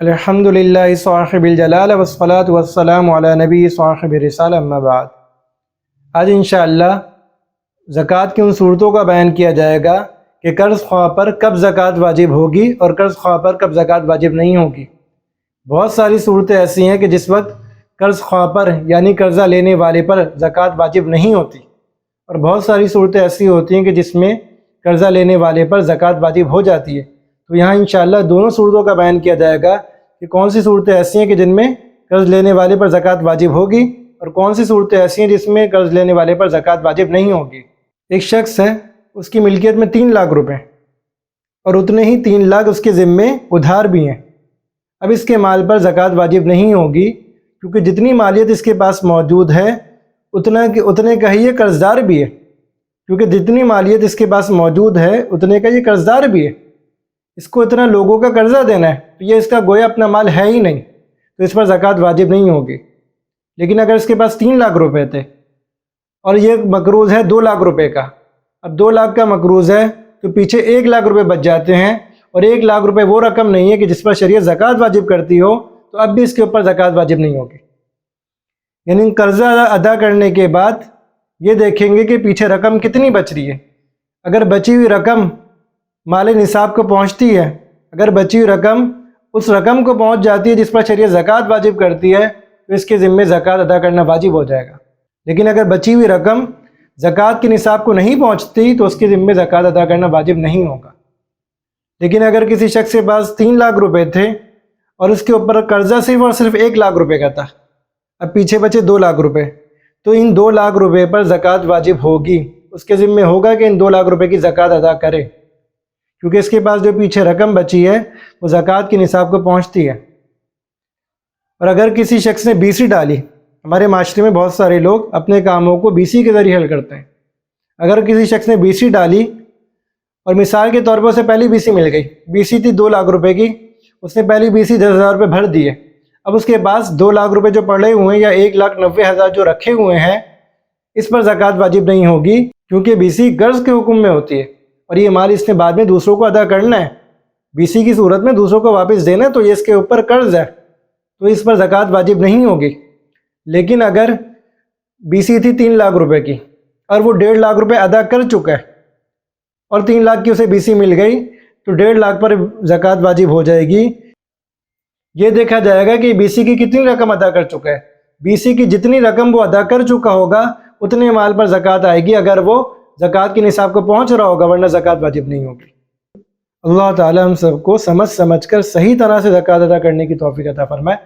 الحمدللہ صاحب الجلال والصلاة والسلام علی نبی صاحب الرسالہ اما بعد۔ آج انشاءاللہ زکوٰۃ کی ان صورتوں کا بیان کیا جائے گا کہ قرض خواہ پر کب زکوٰۃ واجب ہوگی اور قرض خواہ پر کب زکوٰۃ واجب نہیں ہوگی۔ بہت ساری صورتیں ایسی ہیں کہ جس وقت قرض خواہ پر یعنی قرضہ لینے والے پر زکوٰۃ واجب نہیں ہوتی، اور بہت ساری صورتیں ایسی ہوتی ہیں کہ جس میں قرضہ لینے والے پر زکوٰۃ واجب ہو جاتی ہے۔ تو یہاں انشاءاللہ دونوں صورتوں کا بیان کیا جائے گا کہ کون سی صورتیں ایسی ہیں کہ جن میں قرض لینے والے پر زکوٰۃ واجب ہوگی اور کون سی صورتیں ایسی ہیں جس میں قرض لینے والے پر زکوٰۃ واجب نہیں ہوگی۔ ایک شخص ہے، اس کی ملکیت میں 3 لاکھ روپے اور اتنے ہی 3 لاکھ اس کے ذمے ادھار بھی ہیں۔ اب اس کے مال پر زکوٰۃ واجب نہیں ہوگی کیونکہ جتنی مالیت اس کے پاس موجود ہے اتنے کا ہی یہ قرض دار بھی ہے، کیونکہ جتنی مالیت اس کے پاس موجود ہے اتنے کا یہ قرض دار بھی ہے۔ اس کو اتنا لوگوں کا قرضہ دینا ہے تو یہ اس کا گویا اپنا مال ہے ہی نہیں، تو اس پر زکوٰۃ واجب نہیں ہوگی۔ لیکن اگر اس کے پاس 3 لاکھ روپے تھے اور یہ مقروض ہے 2 لاکھ روپے کا، اب 2 لاکھ کا مقروض ہے تو پیچھے 1 لاکھ روپے بچ جاتے ہیں، اور 1 لاکھ روپے وہ رقم نہیں ہے کہ جس پر شریعت زکوٰۃ واجب کرتی ہو، تو اب بھی اس کے اوپر زکوٰۃ واجب نہیں ہوگی۔ یعنی قرضہ ادا کرنے کے بعد یہ دیکھیں گے کہ پیچھے رقم کتنی بچ رہی ہے۔ اگر بچی ہوئی رقم مال نصاب کو پہنچتی ہے، اگر بچی ہوئی رقم اس رقم کو پہنچ جاتی ہے جس پر شریعت زکوٰۃ واجب کرتی ہے، تو اس کے ذمے زکوٰۃ ادا کرنا واجب ہو جائے گا۔ لیکن اگر بچی ہوئی رقم زکوٰۃ کے نصاب کو نہیں پہنچتی تو اس کے ذمے زکوٰۃ ادا کرنا واجب نہیں ہوگا۔ لیکن اگر کسی شخص کے پاس 3 لاکھ روپے تھے اور اس کے اوپر قرضہ صرف اور صرف 1 لاکھ روپے کا تھا، اب پیچھے بچے 2 لاکھ روپے، تو ان 2 لاکھ روپے پر زکوٰۃ واجب ہوگی۔ اس کے ذمے ہوگا کہ ان 2 لاکھ روپے کی زکوٰۃ ادا کرے، کیونکہ اس کے پاس جو پیچھے رقم بچی ہے وہ زکوٰۃ کے نصاب کو پہنچتی ہے۔ اور اگر کسی شخص نے BC ڈالی، ہمارے معاشرے میں بہت سارے لوگ اپنے کاموں کو BC کے ذریعے حل کرتے ہیں۔ اگر کسی شخص نے BC ڈالی اور مثال کے طور پر اسے پہلی BC مل گئی، BC تھی 2 لاکھ روپے کی، اس نے پہلی BC 10,000 روپے بھر دیے، اب اس کے پاس 2 لاکھ روپے جو پڑے ہوئے ہیں یا 1,90,000 جو رکھے ہوئے ہیں، اس پر زکوٰۃ واجب نہیں ہوگی، کیونکہ BC قرض کے حکم میں ہوتی ہے اور یہ مال اس نے بعد میں دوسروں کو ادا کرنا ہے۔ BC کی صورت میں دوسروں کو واپس دینا، تو یہ اس کے اوپر قرض ہے، تو اس پر زکوٰۃ واجب نہیں ہوگی۔ لیکن اگر BC تھی 3 لاکھ روپے کی اور وہ 1.5 لاکھ روپے ادا کر چکا ہے اور 3 لاکھ کی اسے BC مل گئی، تو 1.5 لاکھ پر زکوٰۃ واجب ہو جائے گی۔ یہ دیکھا جائے گا کہ BC کی کتنی رقم ادا کر چکا ہے۔ BC کی جتنی رقم وہ ادا کر چکا ہوگا اتنے مال پر زکوٰۃ آئے گی، اگر وہ زکوٰۃ کے نصاب کو پہنچ رہا ہوگا، ورنہ زکوٰۃ واجب نہیں ہوگی۔ اللہ تعالی ہم سب کو سمجھ کر صحیح طرح سے زکوٰۃ ادا کرنے کی توفیق عطا فرمائے۔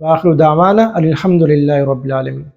وآخر دعوانا الحمدللہ رب العالمین۔